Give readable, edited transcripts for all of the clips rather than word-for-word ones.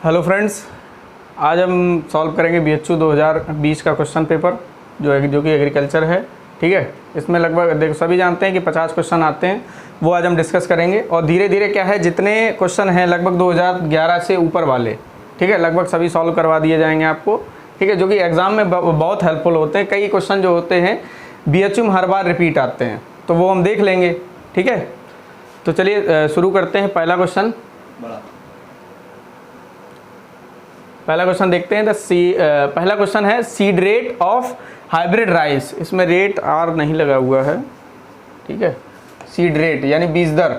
Hello friends, आज हम solve करेंगे BHU 2020 का क्वेश्चन पेपर जो कि एग्रीकल्चर है। ठीक है, इसमें लगभग देखो सभी जानते हैं कि 50 क्वेश्चन आते हैं, वो आज हम डिस्कस करेंगे। और धीरे धीरे क्या है, जितने क्वेश्चन हैं लगभग 2011 से ऊपर वाले, ठीक है, लगभग सभी सॉल्व करवा दिए जाएंगे आपको। ठीक है, जो कि एग्ज़ाम में बहुत हेल्पफुल होते हैं। कई क्वेश्चन जो होते हैं BHU में हर बार रिपीट आते हैं, तो वो हम देख लेंगे। ठीक है, तो चलिए शुरू करते हैं। पहला क्वेश्चन देखते हैं। पहला क्वेश्चन है seed rate of hybrid rice. इसमें रेट आर नहीं लगा हुआ है, ठीक है। सीड रेट यानी बीज दर,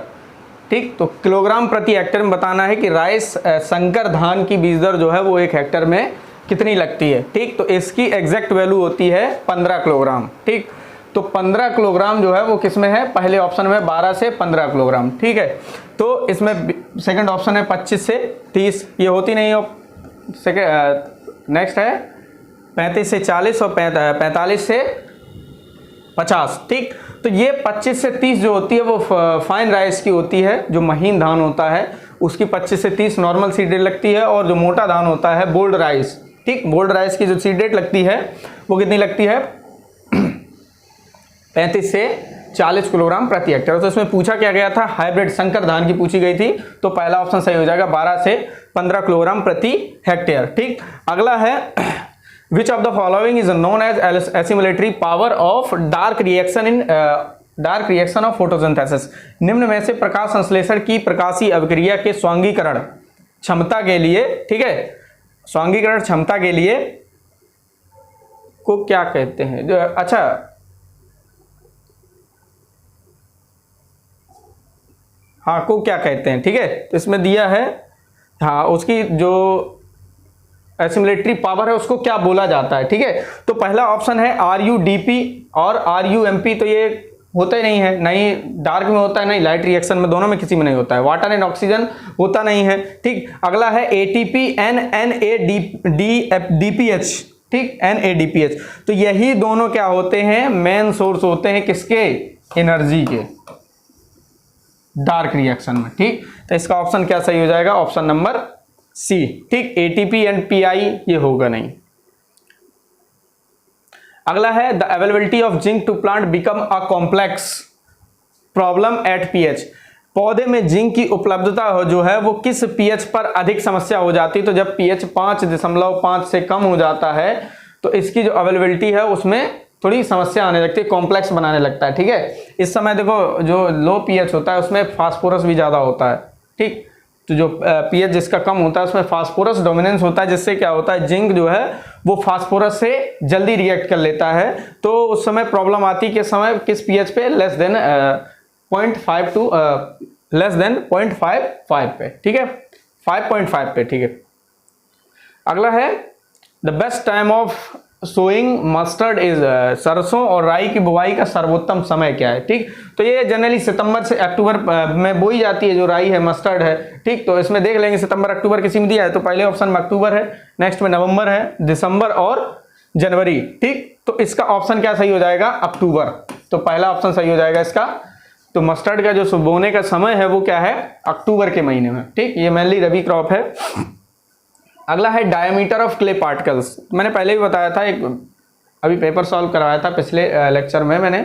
ठीक। तो किलोग्राम प्रति हेक्टेयर में बताना है कि राइस संकर धान की बीज दर जो है वो 1 हेक्टेयर में कितनी लगती है। ठीक, तो इसकी एग्जैक्ट वैल्यू होती है 15 किलोग्राम। ठीक, तो 15 किलोग्राम जो है वो किस में है, पहले ऑप्शन में 12 से 15 किलोग्राम। ठीक है, तो इसमें सेकंड ऑप्शन है 25 से 30, ये होती नहीं हो। नेक्स्ट है 35 से 40 और 45 से 50। ठीक, तो ये 25 से 30 जो होती है वो फाइन राइस की होती है, जो महीन धान होता है उसकी 25 से 30 नॉर्मल सीड रेट लगती है। और जो मोटा धान होता है बोल्ड राइस, ठीक, बोल्ड राइस की जो सीड रेट लगती है वो कितनी लगती है, 35 से 40 किलोग्राम प्रति हेक्टेयर। तो इसमें पूछा क्या गया था, हाइब्रिड संकर धान की पूछी गई थी, तो पहला ऑप्शन सही हो जाएगा 12 से 15 किलोग्राम प्रति हेक्टेयर। ठीक, अगला है which of the following is known as assimilatory power of dark reaction of photosynthesis. निम्न में से प्रकाश संश्लेषण की प्रकाशीय अभिक्रिया के स्वांगीकरण क्षमता के लिए, ठीक है, स्वांगीकरण क्षमता के लिए को क्या कहते हैं। जो अच्छा, हाँ, को क्या कहते हैं। ठीक है, तो इसमें दिया है, हाँ, उसकी जो एसिमुलेटरी पावर है उसको क्या बोला जाता है। ठीक है, तो पहला ऑप्शन है RUDP और RUMP। तो ये होता ही नहीं है, नहीं डार्क में होता है नहीं लाइट रिएक्शन में, दोनों में किसी में नहीं होता है। वाटर एंड ऑक्सीजन होता नहीं है। ठीक, अगला है ATP NADPH, ठीक, NADPH। तो यही दोनों क्या होते हैं, मेन सोर्स होते हैं किसके, एनर्जी के, डार्क रिएक्शन में। ठीक, तो इसका ऑप्शन क्या सही हो जाएगा, ऑप्शन नंबर C। ठीक, ATP एंड PI ये होगा नहीं। अगला है the availability of zinc to plant become a complex problem at pH। पौधे में जिंक की उपलब्धता जो है वो किस pH पर अधिक समस्या हो जाती है। तो जब pH 5.5 से कम हो जाता है तो इसकी जो अवेलेबिलिटी है उसमें थोड़ी समस्या आने लगती है, कॉम्प्लेक्स बनाने लगता है। ठीक है, इस समय देखो जो लो pH होता है उसमें फास्फोरस भी ज़्यादा होता है। ठीक, तो जो pH जिसका कम होता है उसमें फास्फोरस डोमिनेंस होता है, जिससे क्या होता है, जिंक जो है वो फास्फोरस से जल्दी रिएक्ट कर लेता है। तो उस समय प्रॉब्लम आती है किस समय, किस pH पे, less than 0.5 to less than 0.55 पे। ठीक है, 5.5 पे। ठीक है, अगला है the best time of sowing mustard is. सरसों और राई की बुवाई का सर्वोत्तम समय क्या है। ठीक, तो ये जनरली सितंबर से अक्टूबर में बोई जाती है, जो राई है, मस्टर्ड है। ठीक, तो इसमें देख लेंगे सितंबर अक्टूबर किसी में दिया है, तो पहले ऑप्शन में अक्टूबर है, नेक्स्ट में नवंबर है, दिसंबर और जनवरी। ठीक, तो इसका ऑप्शन क्या सही हो जाएगा, अक्टूबर। तो पहला ऑप्शन सही हो जाएगा इसका। तो मस्टर्ड का जो बोने का समय है वो क्या है, अक्टूबर के महीने में। ठीक, ये मेनली रबी क्रॉप है। अगला है डायमीटर ऑफ क्ले पार्टिकल्स। मैंने पहले भी बताया था, एक अभी पेपर सॉल्व करवाया था पिछले लेक्चर में मैंने,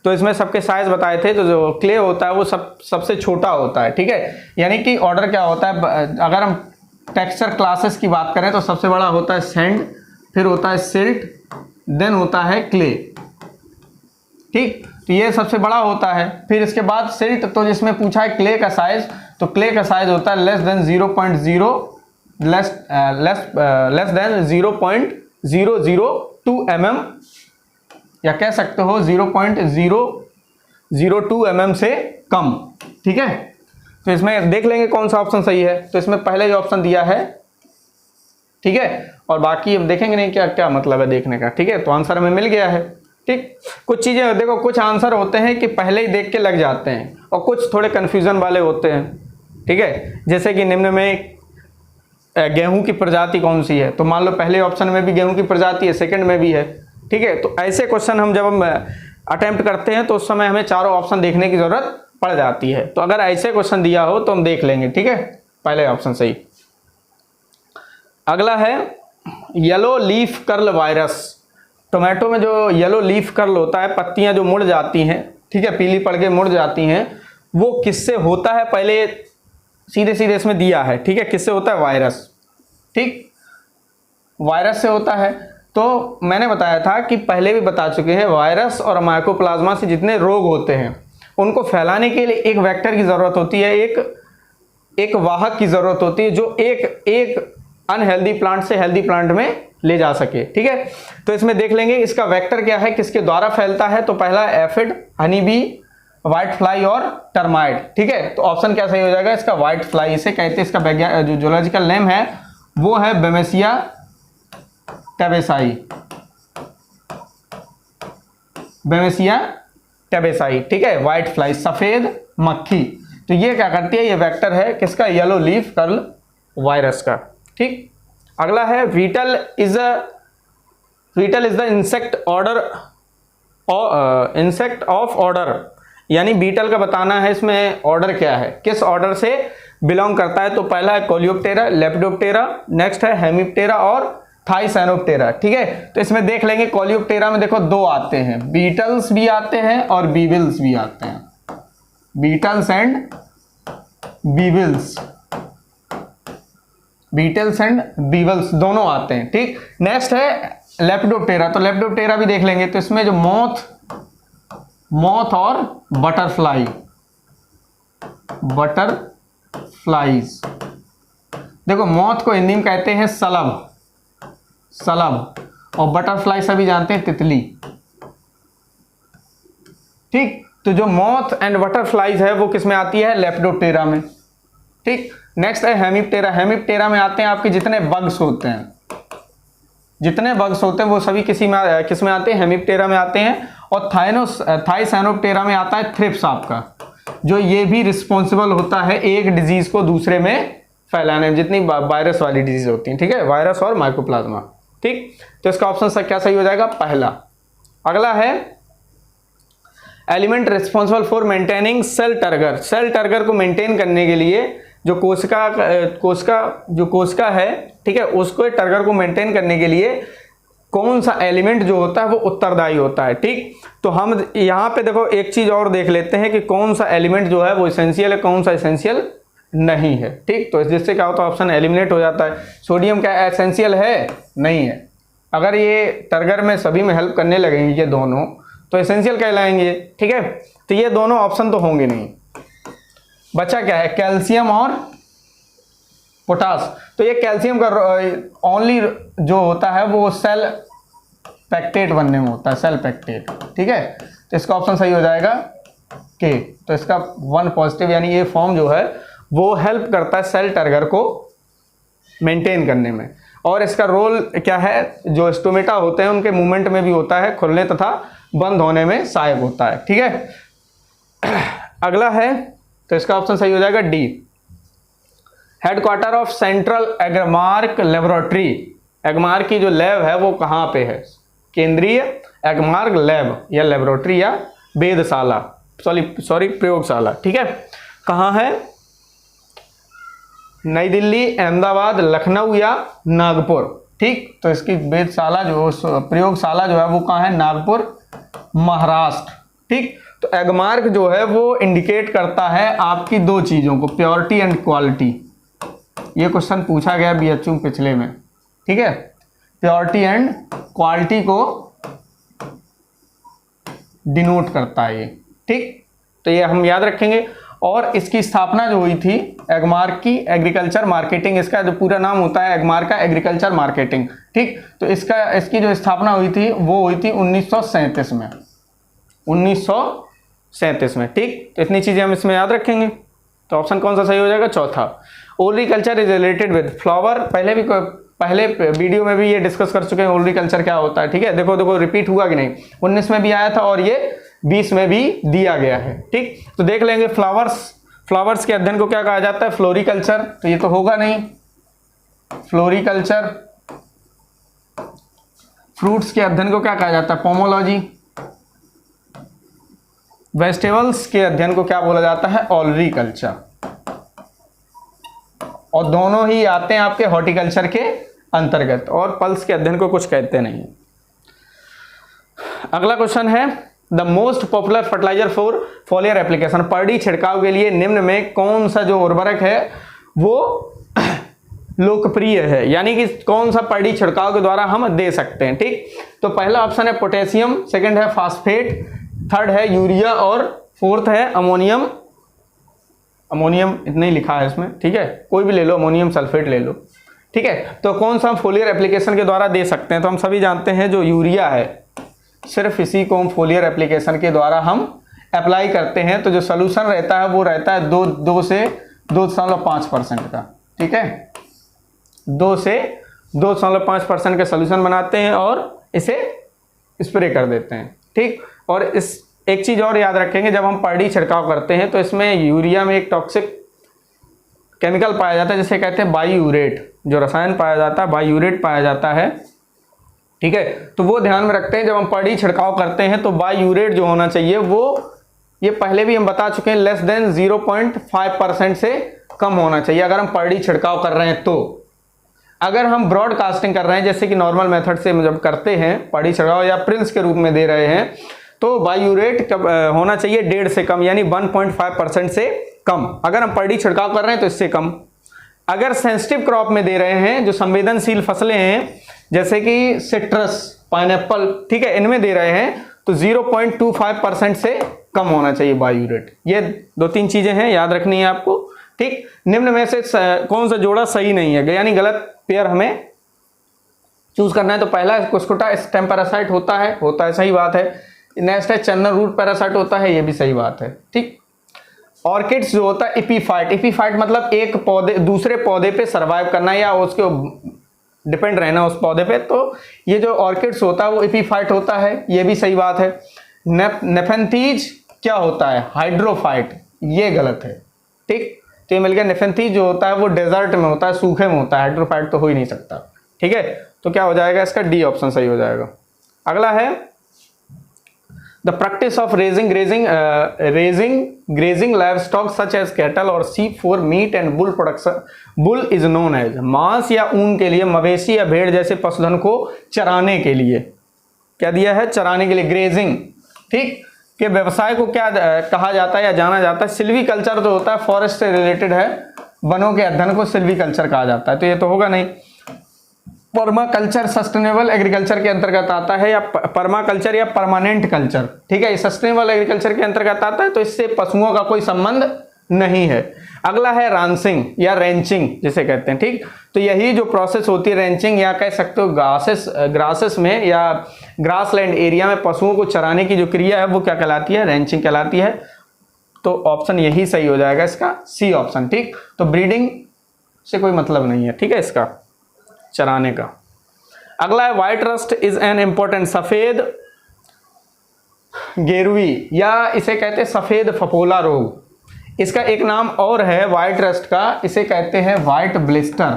तो इसमें सबके साइज बताए थे। तो जो क्ले होता है वो सबसे छोटा होता है। ठीक है, यानी कि ऑर्डर क्या होता है, अगर हम टेक्सचर क्लासेस की बात करें तो सबसे बड़ा होता है सैंड, फिर होता है सिल्ट, देन होता है क्ले। ठीक, तो ये सबसे बड़ा होता है। फिर इसके बाद सिल्ट, तो जिसमें पूछा है क्ले का साइज, तो क्ले का साइज होता है लेस देन 0.002 mm, या कह सकते हो 0.002 mm से कम। ठीक है, तो इसमें देख लेंगे कौन सा ऑप्शन सही है। तो इसमें पहले जो ऑप्शन दिया है, ठीक है, और बाकी हम देखेंगे नहीं क्या क्या मतलब है देखने का। ठीक है, तो आंसर हमें मिल गया है। ठीक, कुछ चीजें देखो, कुछ आंसर होते हैं कि पहले ही देख के लग जाते हैं और कुछ थोड़े कंफ्यूजन वाले होते हैं। ठीक है, जैसे कि निम्न में गेहूं की प्रजाति कौन सी है, तो मान लो पहले ऑप्शन में भी गेहूं की प्रजाति है, सेकंड में भी है। ठीक है, तो ऐसे क्वेश्चन हम जब हम अटेम्प्ट करते हैं तो उस समय हमें चारों ऑप्शन देखने की जरूरत पड़ जाती है। तो अगर ऐसे क्वेश्चन दिया हो तो हम देख लेंगे। ठीक है, पहले ऑप्शन सही। अगला है yellow leaf curl virus. Tomato में जो येलो लीफ कर्ल होता है, पत्तियां जो मुड़ जाती हैं, ठीक है, पीली पड़ के मुड़ जाती हैं, वो किससे होता है? पहले सीधे सीधे इसमें दिया है, ठीक है, किससे होता है? वायरस। ठीक, वायरस से होता है। तो मैंने बताया था कि पहले भी बता चुके हैं, वायरस और माइकोप्लाज्मा से जितने रोग होते हैं उनको फैलाने के लिए एक वेक्टर की ज़रूरत होती है, एक वाहक की ज़रूरत होती है जो एक अनहेल्दी प्लांट से हेल्दी प्लांट में ले जा सके। ठीक है, तो इसमें देख लेंगे इसका वेक्टर क्या है, किसके द्वारा फैलता है। तो पहला aphid, honey bee, white fly और टर्माइट। ठीक है, तो ऑप्शन क्या सही हो जाएगा इसका? White fly. इसे कहते हैं, इसका जो जूलॉजिकल नेम है वो है बेमेसिया टेबेसाई। बेमेसिया टेबेसाई, ठीक है, व्हाइट फ्लाई, सफेद मक्खी। तो ये क्या करती है? ये वेक्टर है किसका? येलो लीफ कर्ल वायरस का। ठीक, अगला है beetle is the insect of order, यानी बीटल का बताना है इसमें ऑर्डर क्या है, किस ऑर्डर से बिलोंग करता है। तो पहला है कोलियोप्टेरा, लेपिडोप्टेरा, नेक्स्ट है हेमिप्टेरा और थाइसैनोप्टेरा। ठीक है, तो इसमें देख लेंगे कोलियोप्टेरा में देखो दो आते हैं, बीटल्स भी आते हैं और बीविल्स भी आते हैं, बीटल्स एंड बीविल्स, बीटल्स एंड बीवल्स दोनों आते हैं। ठीक, नेक्स्ट है लेपिडोप्टेरा। तो लेपिडोप्टेरा भी देख लेंगे, तो इसमें जो मॉथ और बटरफ्लाईज, देखो मॉथ को हिंदी में कहते हैं सलब, और बटरफ्लाई सभी जानते हैं तितली। ठीक, तो जो मॉथ एंड बटरफ्लाईज है वो किस में आती है? लेपिडोप्टेरा में। ठीक, नेक्स्ट है हेमिप्टेरा। हेमिप्टेरा में आते हैं आपके जितने बग्स होते हैं, वो सभी किस में आते हैं? हेमिप्टेरा में आते हैं। और थाइसैनोप्टेरा में आता है थ्रिप्स आपका, जो ये भी रिस्पॉन्सिबल होता है एक डिजीज को दूसरे में फैलाने में, जितनी वायरस वाली डिजीज होती हैं। ठीक है, वायरस और माइकोप्लाज्मा। ठीक, तो इसका ऑप्शन क्या सही हो जाएगा? पहला। अगला है element responsible for maintaining cell turgor. Cell turgor को मेंटेन करने के लिए जो कोशिका है, ठीक है, उसको टर्गर को मेंटेन करने के लिए कौन सा एलिमेंट जो होता है वो उत्तरदायी होता है। ठीक, तो हम यहाँ पे देखो एक चीज और देख लेते हैं कि कौन सा एलिमेंट जो है वो एसेंशियल है, कौन सा एसेंशियल नहीं है। ठीक, तो जिससे क्या होता है? ऑप्शन एलिमिनेट हो जाता है। सोडियम क्या एसेंशियल है? नहीं है। अगर ये टर्गर में सभी में हेल्प करने लगेंगे ये दोनों, तो एसेंशियल कहलाएंगे। ठीक है, तो ये दोनों ऑप्शन तो होंगे नहीं। बचा क्या है? कैल्शियम और पोटास। तो ये कैल्शियम का ओनली जो होता है वो सेल पैक्टेट बनने में होता है, सेल पैक्टेट। ठीक है, तो इसका ऑप्शन सही हो जाएगा के। तो इसका 1 पॉजिटिव, यानी ये फॉर्म जो है वो हेल्प करता है सेल टर्गर को मेंटेन करने में। और इसका रोल क्या है? जो स्टोमेटा होते हैं उनके मूवमेंट में भी होता है, खुलने तथा बंद होने में सहायक होता है। ठीक है, अगला है, तो इसका ऑप्शन सही हो जाएगा D. Headquarter of central Agmark laboratory. Agmark की जो लैब है वो कहाँ पे है? केंद्रीय एग्मार्क लैब या लेबोरेटरी या वेधशाला, सॉरी प्रयोगशाला। ठीक है, कहाँ है? नई दिल्ली, अहमदाबाद, लखनऊ या नागपुर। ठीक, तो इसकी वेधशाला जो प्रयोगशाला जो है वो कहाँ है? नागपुर, महाराष्ट्र। ठीक, तो एग्मार्क जो है वो इंडिकेट करता है आपकी दो चीजों को, प्योरिटी एंड क्वालिटी। ये क्वेश्चन पूछा गया बीएचयू पिछले में। ठीक है, प्योरिटी एंड क्वालिटी को डिनोट करता है ये। ठीक, तो ये हम याद रखेंगे। और इसकी स्थापना जो हुई थी एग्मार्क की, एग्रीकल्चर मार्केटिंग, इसका जो पूरा नाम होता है एग्मार्क का एग्रीकल्चर मार्केटिंग। ठीक, तो इसकी जो स्थापना हुई थी वो हुई थी 1937 में, 1937 में। ठीक, तो इतनी चीजें हम इसमें याद रखेंगे। तो ऑप्शन कौन सा सही हो जाएगा? चौथा। ओलरीकल्चर इज रिलेटेड विद फ्लावर। पहले वीडियो में भी ये डिस्कस कर चुके हैं ओलरीकल्चर क्या होता है। ठीक है, देखो रिपीट हुआ कि नहीं? 19 में भी आया था और ये 20 में भी दिया गया है। ठीक, तो देख लेंगे फ्लावर्स के अध्ययन को क्या कहा जाता है? फ्लोरिकल्चर। तो ये तो होगा नहीं, फ्लोरिकल्चर। फ्रूट्स के अध्ययन को क्या कहा जाता है? पोमोलॉजी। वेजिटेबल्स के अध्ययन को क्या बोला जाता है? ओलरीकल्चर। और दोनों ही आते हैं आपके हॉर्टिकल्चर के अंतर्गत, और पल्स के अध्ययन को कुछ कहते नहीं। अगला क्वेश्चन है the most popular fertilizer for foliar application, परडी छिड़काव के लिए निम्न में कौन सा जो उर्वरक है वो लोकप्रिय है, यानी कि कौन सा परडी छिड़काव के द्वारा हम दे सकते हैं। ठीक, तो पहला ऑप्शन है पोटेशियम, सेकंड है फास्फेट, थर्ड है यूरिया और फोर्थ है अमोनियम। अमोनियम इतना ही लिखा है इसमें, ठीक है, कोई भी ले लो, अमोनियम सल्फेट ले लो। ठीक है, तो कौन सा हम फोलियर एप्लीकेशन के द्वारा दे सकते हैं, तो हम सभी जानते हैं जो यूरिया है, सिर्फ इसी को हम फोलियर एप्लीकेशन के द्वारा हम अप्लाई करते हैं। तो जो सोल्यूशन रहता है वो रहता है 2 से 2.5% का। ठीक है, 2 से 2.5% का सोल्यूशन बनाते हैं और इसे स्प्रे कर देते हैं। ठीक, और इस एक चीज़ और याद रखेंगे, जब हम परडी छिड़काव करते हैं तो इसमें यूरिया में एक टॉक्सिक केमिकल पाया जाता है जिसे कहते हैं बाईयूरेट, जो रसायन पाया जाता है बाईयूरेट पाया जाता है। ठीक है, तो वो ध्यान में रखते हैं जब हम परडी छिड़काव करते हैं तो बाईयूरेट जो होना चाहिए वो, ये पहले भी हम बता चुके हैं, लेस देन 0.5% से कम होना चाहिए अगर हम परडी छिड़काव कर रहे हैं। तो अगर हम ब्रॉडकास्टिंग कर रहे हैं जैसे कि नॉर्मल मेथड से जब करते हैं परडी छिड़काव या प्रिंस के रूप में दे रहे हैं, तो बाईयूरेट कब होना चाहिए 1.5 से कम, यानी 1.5% से कम। अगर हम परडी छिड़काव कर रहे हैं तो इससे कम। अगर सेंसिटिव क्रॉप में दे रहे हैं, जो संवेदनशील फसलें हैं जैसे कि सिट्रस, पाइनएप्पल, ठीक है, इनमें दे रहे हैं तो 0.25% से कम होना चाहिए बाईयूरेट। ये 2-3 चीजें हैं, याद रखनी है आपको। ठीक, निम्न में से कौन सा जोड़ा सही नहीं है, यानी गलत पेयर हमें चूज करना है। तो पहला कुस्कुटा स्टेम पैरासाइट होता है, सही बात है। नेक्स्ट है चन्नर रूट पैरासाइट होता है, ये भी सही बात है। ठीक, ऑर्किड्स जो होता है एपीफाइट मतलब एक पौधे दूसरे पौधे पे सरवाइव करना या उसके डिपेंड रहना उस पौधे पे, तो ये जो ऑर्किड्स होता है वो एपीफाइट होता है, ये भी सही बात है। नेफेंथीज क्या होता है, हाइड्रोफाइट, ये गलत है। ठीक, तो ये मिल गया। नेफेंथीज जो होता है वो डेजर्ट में होता है, सूखे में होता है, हाइड्रोफाइट तो हो ही नहीं सकता। ठीक है, तो क्या हो जाएगा इसका, डी ऑप्शन सही हो जाएगा। अगला है the practice of raising grazing livestock such as cattle और sheep for meat and wool production. Wool is known as, मांस या ऊन के लिए, मवेशी या भेड़ जैसे पशुधन को चराने के लिए, क्या दिया है, चराने के लिए, ग्रेजिंग। ठीक, के व्यवसाय को क्या कहा जाता है या जाना जाता है, सिल्वीकल्चर जो होता है फॉरेस्ट से रिलेटेड है, वनों के अध्ययन को सिल्वीकल्चर कहा जाता है, तो ये तो होगा नहीं। पर्माकल्चर सस्टेनेबल एग्रीकल्चर के अंतर्गत आता है, या पर्माकल्चर या परमानेंट कल्चर। ठीक है, सस्टेनेबल एग्रीकल्चर के अंतर्गत आता है, तो इससे पशुओं का कोई संबंध नहीं है। अगला है रांसिंग या रेंचिंग जिसे कहते हैं। ठीक, तो यही जो प्रोसेस होती है रेंचिंग, या कह सकते हो ग्रासेस में या ग्रासलैंड एरिया में पशुओं को चराने की जो क्रिया है वो क्या कहलाती है, रेंचिंग कहलाती है। तो ऑप्शन यही सही हो जाएगा इसका, सी ऑप्शन। ठीक, तो ब्रीडिंग से कोई मतलब नहीं है, ठीक है, इसका चराने का। अगला है white rust is an important, सफेद गेरुई या इसे कहते हैं सफेद फफोला रोग। इसका एक नाम और है व्हाइट रस्ट का, इसे कहते हैं व्हाइट ब्लिस्टर,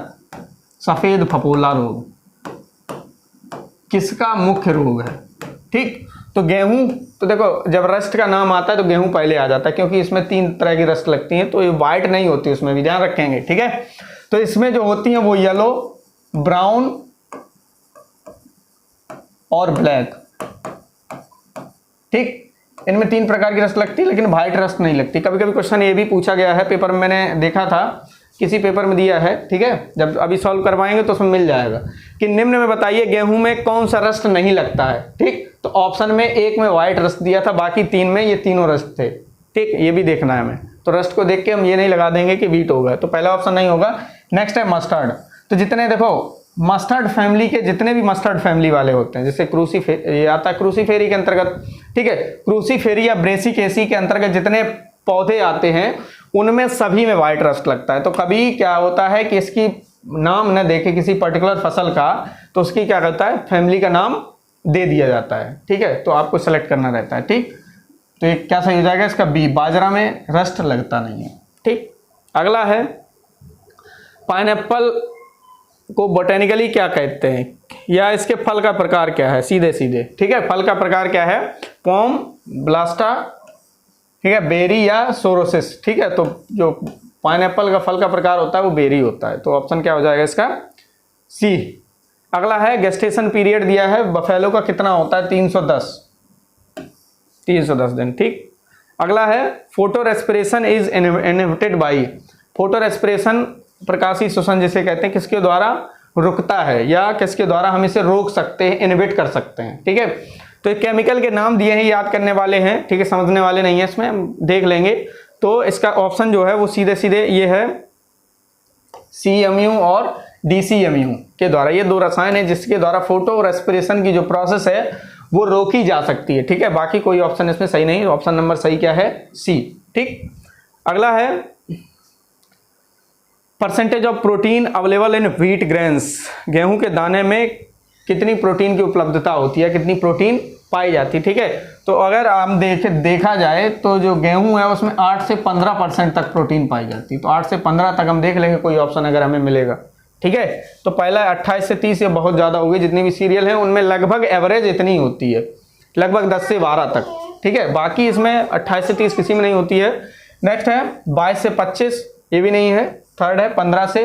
सफेद फफोला रोग। किसका मुख्य रोग है? ठीक, तो गेहूं, तो देखो जब रस्ट का नाम आता है तो गेहूं पहले आ जाता है, क्योंकि इसमें 3 तरह की रस्ट लगती हैं, तो ये व्हाइट नहीं होती, उसमें भी ध्यान रखेंगे। ठीक है, तो इसमें जो होती हैं वो येलो, ब्राउन और ब्लैक। ठीक, इनमें 3 प्रकार की रस्ट लगती है, लेकिन व्हाइट रस्ट नहीं लगती। कभी कभी क्वेश्चन ये भी पूछा गया है पेपर में, मैंने देखा था किसी पेपर में दिया है। ठीक है, जब अभी सॉल्व करवाएंगे तो उसमें मिल जाएगा कि निम्न में बताइए गेहूं में कौन सा रस्ट नहीं लगता है। ठीक, तो ऑप्शन में 1 में व्हाइट रस्ट दिया था, बाकी 3 में ये तीनों रस्ट थे। ठीक, ये भी देखना है हमें, तो रस्ट को देख के हम ये नहीं लगा देंगे कि व्हीट होगा, तो पहला ऑप्शन नहीं होगा। नेक्स्ट है मस्टर्ड, तो जितने देखो मस्टर्ड फैमिली के जितने भी मस्टर्ड फैमिली वाले होते हैं, जैसे ये आता है क्रूसीफेरी के अंतर्गत। ठीक है, क्रूसीफेरी या ब्रेसिकेसी के अंतर्गत जितने पौधे आते हैं उनमें सभी में व्हाइट रस्ट लगता है। तो कभी क्या होता है कि इसकी नाम न देके किसी पर्टिकुलर फसल का, तो उसकी क्या करता है, फैमिली का नाम दे दिया जाता है। ठीक है, तो आपको सेलेक्ट करना रहता है। ठीक, तो ये क्या सही हो जाएगा इसका, बी, बाजरा में रस्ट लगता नहीं है। ठीक, अगला है पाइनएप्पल को बोटेनिकली क्या कहते हैं, या इसके फल का प्रकार क्या है, सीधे सीधे। ठीक है, फल का प्रकार क्या है, पॉम, ब्लास्टा, ठीक है, बेरी या सोरोसिस। ठीक है, तो जो पाइनएप्पल का फल का प्रकार होता है वो बेरी होता है, तो ऑप्शन क्या हो जाएगा इसका, सी। अगला है गेस्टेशन पीरियड दिया है बफेलो का कितना होता है, 310 दिन, ठीक। अगला है photo respiration is inhibited by, photo respiration प्रकाशीय श्वसन जिसे कहते हैं, किसके द्वारा रुकता है या किसके द्वारा हम इसे रोक सकते हैं, इनहिबिट कर सकते हैं, ठीक है। तो एक केमिकल के नाम दिए हैं, याद करने वाले हैं, ठीक है, समझने वाले नहीं है, इसमें हम देख लेंगे। तो इसका ऑप्शन जो है वो सीधे सीधे ये है CMU और DCMU के द्वारा, ये दो रसायन है जिसके द्वारा फोटो रेस्पिरेशन की जो प्रोसेस है वो रोकी जा सकती है, ठीक है। बाकी कोई ऑप्शन इसमें सही नहीं, ऑप्शन नंबर सही क्या है, सी, ठीक। अगला है percentage of protein available in wheat grains, गेहूं के दाने में कितनी प्रोटीन की उपलब्धता होती है, कितनी प्रोटीन पाई जाती है, ठीक है। तो अगर हम देखा जाए तो जो गेहूं है उसमें 8 से 15% तक प्रोटीन पाई जाती है। तो 8 से 15 तक हम देख लेंगे कोई ऑप्शन अगर हमें मिलेगा, ठीक है। तो पहला 28 से 30 ये बहुत ज़्यादा होगी, जितनी भी सीरियल हैं उनमें लगभग एवरेज इतनी होती है, लगभग 10 से 12 तक, ठीक है। बाकी इसमें 28 से 30 किसी में नहीं होती है। नेक्स्ट है 22 से 25, ये भी नहीं है। थर्ड है 15 से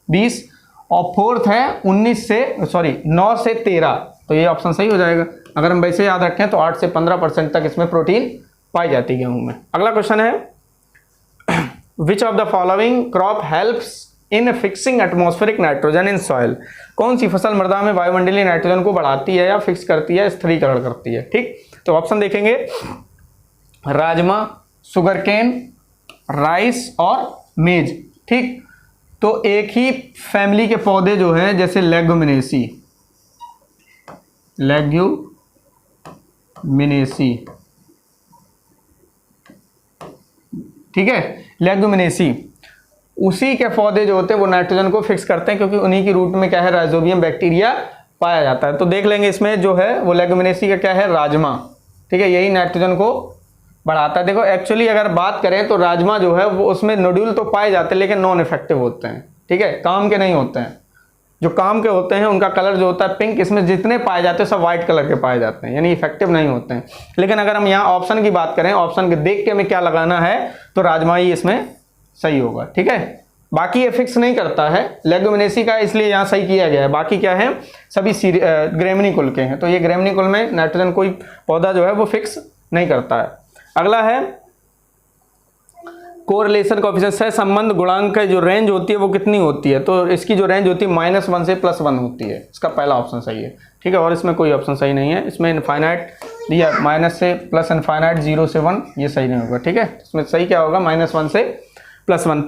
20 और फोर्थ है 9 से 13। तो ये ऑप्शन सही हो जाएगा। अगर हम वैसे याद रखें तो 8 से 15% तक इसमें प्रोटीन पाई जाती है गेहूं में। अगला क्वेश्चन है which of the following crop helps in fixing atmospheric nitrogen in soil, कौन सी फसल मृदा में वायुमंडलीय नाइट्रोजन को बढ़ाती है या फिक्स करती है, स्थिरीकरण करती है, ठीक। तो ऑप्शन देखेंगे राजमा, शुगरकेन, राइस और मेज, ठीक। तो एक ही फैमिली के पौधे जो हैं जैसे लेग्यूमिनेसी, ठीक है, लेग्यूमिनेसी, उसी के पौधे जो होते हैं वो नाइट्रोजन को फिक्स करते हैं क्योंकि उन्हीं की रूट में क्या है, राइजोबियम बैक्टीरिया पाया जाता है। तो देख लेंगे इसमें जो है वो लेग्यूमिनेसी का क्या है, राजमा, ठीक है, यही नाइट्रोजन को बढ़ाता है। देखो एक्चुअली अगर बात करें तो राजमा जो है वो उसमें नोड्यूल तो पाए जाते हैं लेकिन नॉन इफेक्टिव होते हैं, ठीक है, काम के नहीं होते हैं। जो काम के होते हैं उनका कलर जो होता है पिंक, इसमें जितने पाए जाते हैं सब व्हाइट कलर के पाए जाते हैं, यानी इफेक्टिव नहीं होते हैं। लेकिन अगर हम यहाँ ऑप्शन की बात करें, ऑप्शन के देख के हमें क्या लगाना है, तो राजमा ही इसमें सही होगा, ठीक है। बाकी ये फिक्स नहीं करता है, लेग्यूमिनेसी का इसलिए यहाँ सही किया गया है। बाकी क्या है, सभी ग्रेमिनी कुल के हैं, तो ये ग्रेमिनी कुल में नाइट्रोजन कोई पौधा जो है वो फिक्स नहीं करता है। अगला है कोरिलेशन कोएफिशिएंट, सहसंबंध गुणांक की जो रेंज होती है वो कितनी होती है, तो इसकी जो रेंज होती है -1 से +1 होती है। इसका पहला ऑप्शन सही है, ठीक है। और इसमें कोई ऑप्शन सही नहीं है, इसमें इनफाइनाइट दिया माइनस से प्लस इनफाइनाइट 0 से 1, ये सही नहीं होगा, ठीक है। इसमें सही क्या होगा, -1 से +1।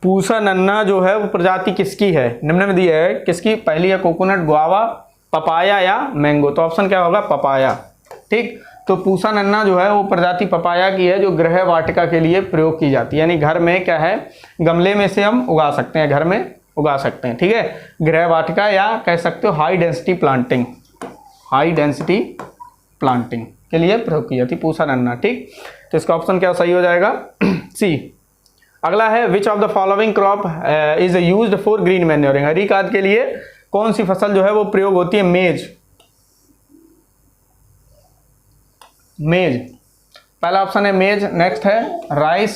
पूसा नन्ना जो है वो प्रजाति किसकी है, निम्न में दिया है किसकी, पहली है कोकोनट, गुआवा, पपाया या मैंगो। तो ऑप्शन क्या होगा, पपाया, ठीक। तो पूसा नन्ना जो है वो प्रजाति पपाया की है जो गृह वाटिका के लिए प्रयोग की जाती है, यानी घर में क्या है, गमले में से हम उगा सकते हैं, घर में उगा सकते हैं, ठीक है। गृह वाटिका या कह सकते हो हाई डेंसिटी प्लांटिंग के लिए प्रयोग की जाती है पूसा नन्ना, ठीक। तो इसका ऑप्शन क्या सही हो जाएगा, सी। अगला है which of the following crop is used for green manuring, हरी खाद के लिए कौन सी फसल जो है वो प्रयोग होती है, मेज। पहला ऑप्शन है मेज। नेक्स्ट है राइस,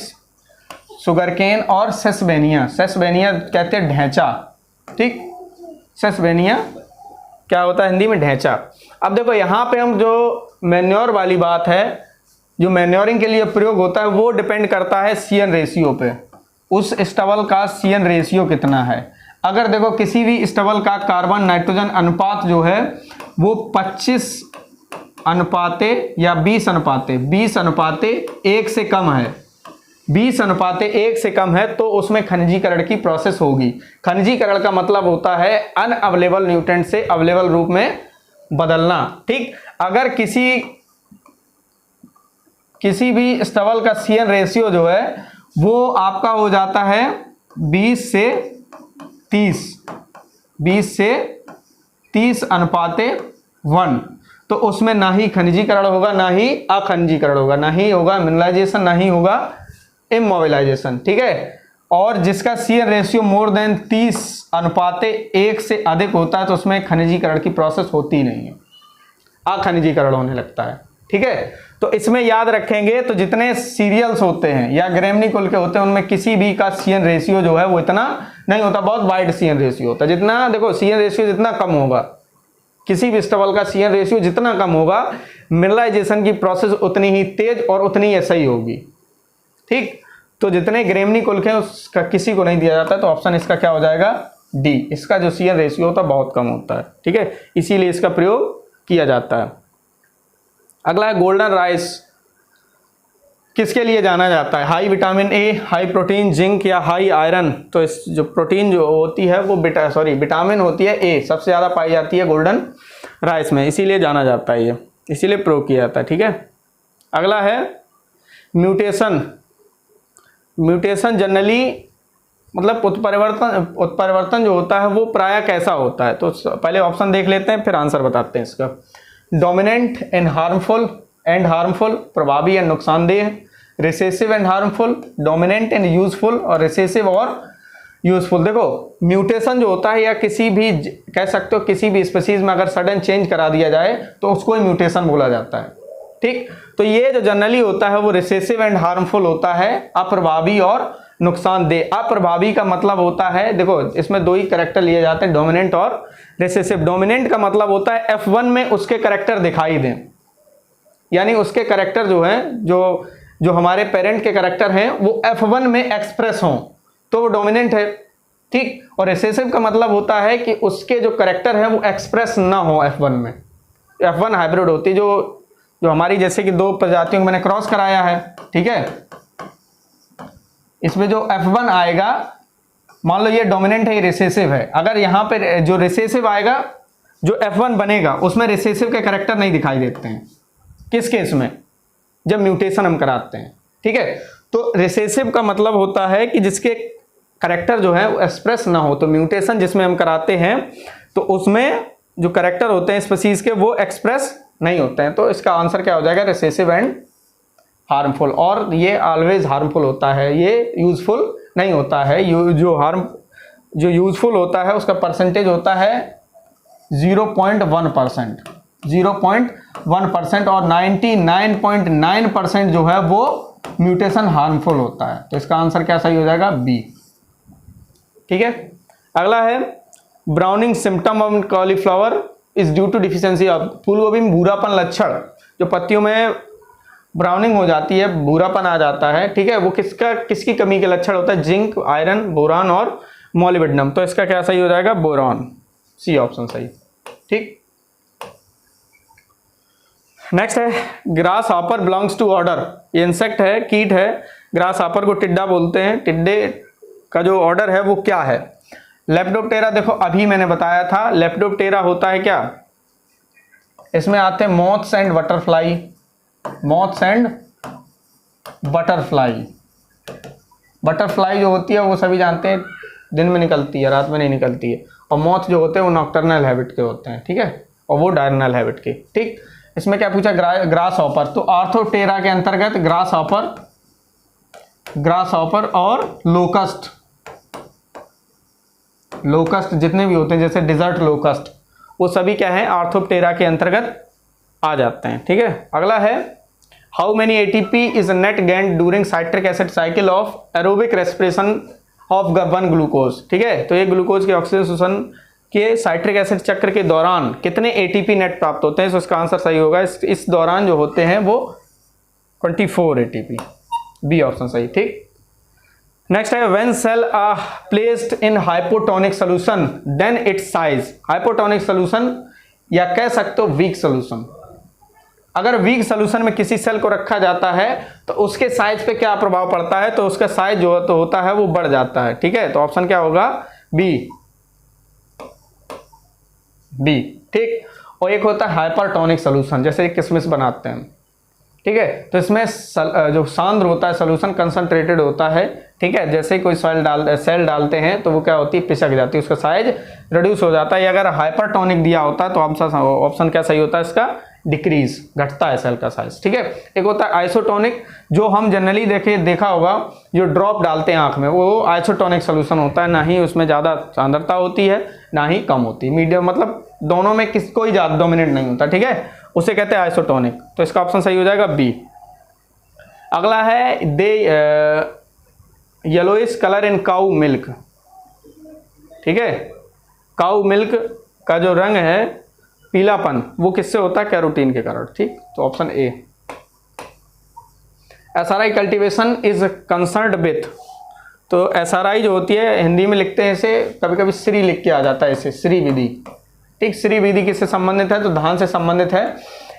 शुगरकेन और सेसबेनिया कहते हैं ढैंचा, ठीक। सेसबेनिया क्या होता है हिंदी में, ढैंचा। अब देखो यहाँ पे हम जो मैन्योर वाली बात है, जो मैन्योरिंग के लिए प्रयोग होता है वो डिपेंड करता है CN रेशियो पे, उस स्टबल का CN रेशियो कितना है। अगर देखो किसी भी स्टबल का कार्बन नाइट्रोजन अनुपात जो है वो 25 अनुपाते या 20 अनुपाते 1 से कम है, 20 अनुपाते 1 से कम है, तो उसमें खनिजीकरण की प्रोसेस होगी। खनिजीकरण का मतलब होता है अनअवेलेबल न्यूट्रेंट से अवेलेबल रूप में बदलना, ठीक। अगर किसी भी स्टबल का CN रेशियो जो है वो आपका हो जाता है 20 से 30 अनुपाते 1, तो उसमें ना ही खनिजीकरण होगा ना ही अखनिजीकरण होगा, ना ही होगा मिनरलाइजेशन ना ही होगा इमोबिलाइजेशन, ठीक है। और जिसका CN रेशियो मोर देन 30 अनुपाते 1 से अधिक होता है तो उसमें खनिजीकरण की प्रोसेस होती ही नहीं है, अखनिजीकरण होने लगता है, ठीक है। तो इसमें याद रखेंगे, तो जितने सीरियल्स होते हैं या ग्रेमनिकुल के होते हैं उनमें किसी भी का CN रेशियो जो है वो इतना नहीं होता, बहुत वाइड CN रेशियो होता है। जितना देखो CN रेशियो जितना कम होगा, किसी भी स्टबल का CN रेशियो जितना कम होगा, मिनरलाइजेशन की प्रोसेस उतनी ही तेज और उतनी ही सही होगी। ठीक, तो जितने ग्रेमनिकुल के उसका किसी को नहीं दिया जाता, तो ऑप्शन इसका क्या हो जाएगा, डी। इसका जो CN रेशियो होता है बहुत कम होता है। ठीक है, इसीलिए इसका प्रयोग किया जाता है। अगला है गोल्डन राइस, किसके लिए जाना जाता है, high vitamin A, high protein, zinc या हाई आयरन। तो इस जो प्रोटीन जो होती है वो विटामिन होती है ए, सबसे ज़्यादा पाई जाती है गोल्डन राइस में, इसीलिए जाना जाता है ये, इसीलिए प्रयोग किया जाता है। ठीक है, अगला है म्यूटेशन। म्यूटेशन जनरली मतलब उत्परिवर्तन जो होता है वो प्रायः कैसा होता है, तो पहले ऑप्शन देख लेते हैं फिर आंसर बताते हैं इसका। डोमिनेंट एंड हार्मफुल, प्रभावी एंड नुकसानदेह, recessive and harmful, dominant and useful, और रिसेसिव और यूजफुल। देखो म्यूटेशन जो होता है या किसी भी कह सकते हो किसी भी स्पीशीज में अगर सडन चेंज करा दिया जाए तो उसको ही म्यूटेशन बोला जाता है। ठीक, तो ये जो जनरली होता है वो रिसेसिव एंड हार्मफुल होता है, अप्रभावी और नुकसानदेह। अप्रभावी का मतलब होता है, देखो इसमें दो ही कैरेक्टर लिए जाते हैं, डोमिनेंट और रिसेसिव। डोमिनेंट का मतलब होता है F1 में उसके कैरेक्टर दिखाई दें, यानी उसके कैरेक्टर जो हैं जो हमारे पेरेंट के कैरेक्टर हैं वो F1 में एक्सप्रेस हों, तो वो डोमिनेंट है। ठीक, और रिसेसिव का मतलब होता है कि उसके जो कैरेक्टर है वो एक्सप्रेस ना हो F1 में। F1 हाइब्रिड होती है, जो हमारी जैसे कि दो प्रजातियों को मैंने क्रॉस कराया है। ठीक है, इसमें जो F1 आएगा, मान लो ये डोमिनेंट है, ये रिसेसिव है, अगर यहाँ पे जो रिसेसिव आएगा, जो F1 बनेगा उसमें रिसेसिव के कैरेक्टर नहीं दिखाई देते हैं। किस केस में, जब म्यूटेशन हम कराते हैं। ठीक है, तो रिसेसिव का मतलब होता है कि जिसके कैरेक्टर जो है वो एक्सप्रेस ना हो, तो म्यूटेशन जिसमें हम कराते हैं तो उसमें जो कैरेक्टर होते हैं स्पीशीज के वो एक्सप्रेस नहीं होते हैं। तो इसका आंसर क्या हो जाएगा, रिसेसिव एंड हार्मफुल। और ये ऑलवेज हार्मफुल होता है, ये यूजफुल नहीं होता है। जो यूजफुल होता है उसका परसेंटेज होता है 0.1%, 0.1%, और 99.9% जो है वो म्यूटेशन हार्मफुल होता है। तो इसका आंसर क्या सही हो जाएगा, बी। ठीक है, अगला है browning symptom of cauliflower is due to deficiency of. फूलगोभी में भूरापन लक्षण, जो पत्तियों में ब्राउनिंग हो जाती है, भूरापन आ जाता है। ठीक है, वो किसकी कमी के लक्षण होता है, जिंक, आयरन, बोरान और मॉलिब्डेनम। तो इसका क्या सही हो जाएगा, बोरान, सी ऑप्शन सही। ठीक, नेक्स्ट है grasshopper belongs to order. ये इंसेक्ट है, कीट है, ग्रास हॉपर को टिड्डा बोलते हैं। टिड्डे का जो ऑर्डर है वो क्या है, लेपिडोप्टेरा। देखो अभी मैंने बताया था, लेपिडोप्टेरा होता है क्या, इसमें आते हैं moths and butterfly. Moths and butterfly, butterfly जो होती है वो सभी जानते हैं दिन में निकलती है, रात में नहीं निकलती है। और मॉथ जो होते हैं वो नॉक्टर्नल हैबिट के होते हैं। ठीक है, और वो डायर्नल हैबिट के। ठीक, इसमें क्या पूछा, ग्रास हॉपर। तो आर्थोप्टेरा के अंतर्गत ग्रास हॉपर और लोकस्ट, जितने भी होते हैं जैसे डिजर्ट लोकस्ट, वो सभी क्या है, आर्थोप्टेरा के अंतर्गत आ जाते हैं। ठीक है, अगला है how many ATP is net gain during citric acid cycle of aerobic respiration of one glucose. ठीक है, तो ये ग्लूकोज के ऑक्सीजन शोषण के साइट्रिक एसिड चक्र के दौरान कितने ATP नेट प्राप्त होते हैं, तो इसका आंसर सही होगा, इस दौरान जो होते हैं वो 24 ATP, बी ऑप्शन सही। ठीक, नेक्स्ट है when cell are placed in hypotonic solution then its size. Hypotonic solution या कह सकते हो वीक सोल्यूशन। अगर वीक सोल्यूशन में किसी सेल को रखा जाता है तो उसके साइज पे क्या प्रभाव पड़ता है, तो उसका साइज जो तो होता है वो बढ़ जाता है। ठीक है, तो ऑप्शन क्या होगा, बी। ठीक, और एक होता है हाइपरटोनिक सोल्यूशन, जैसे किशमिश बनाते हैं। ठीक है, तो इसमें जो सांद्र होता है सोल्यूशन कंसंट्रेटेड होता है। ठीक है, जैसे कोई सेल डालते हैं तो वो क्या होती है, पिसक जाती है, उसका साइज रिड्यूस हो जाता है। अगर हाइपरटोनिक दिया होता है तो ऑप्शन क्या सही होता है इसका, डिक्रीज, घटता है सेल का साइज। ठीक है, एक होता है आइसोटोनिक, जो हम जनरली देखा होगा, जो ड्रॉप डालते हैं आंख में, वो आइसोटोनिक सोल्यूशन होता है। ना ही उसमें ज़्यादा सांद्रता होती है ना ही कम होती है, मीडियम, मतलब दोनों में कोई ज़्यादा डोमिनेंट नहीं होता। ठीक है, उसे कहते हैं आइसोटोनिक। तो इसका ऑप्शन सही हो जाएगा बी। अगला है the yellowish colour in cow milk. ठीक है, काऊ मिल्क का जो रंग है पीलापन वो किससे होता है? कैरोटीन के कारण। ठीक, तो option A. SRI cultivation is concerned with, तो एसआरआई जो होती है हिंदी में लिखते हैं इसे, कभी कभी श्री लिख के आ जाता है इसे, श्री विधि। ठीक, श्री विधि किससे संबंधित है? तो धान से संबंधित है।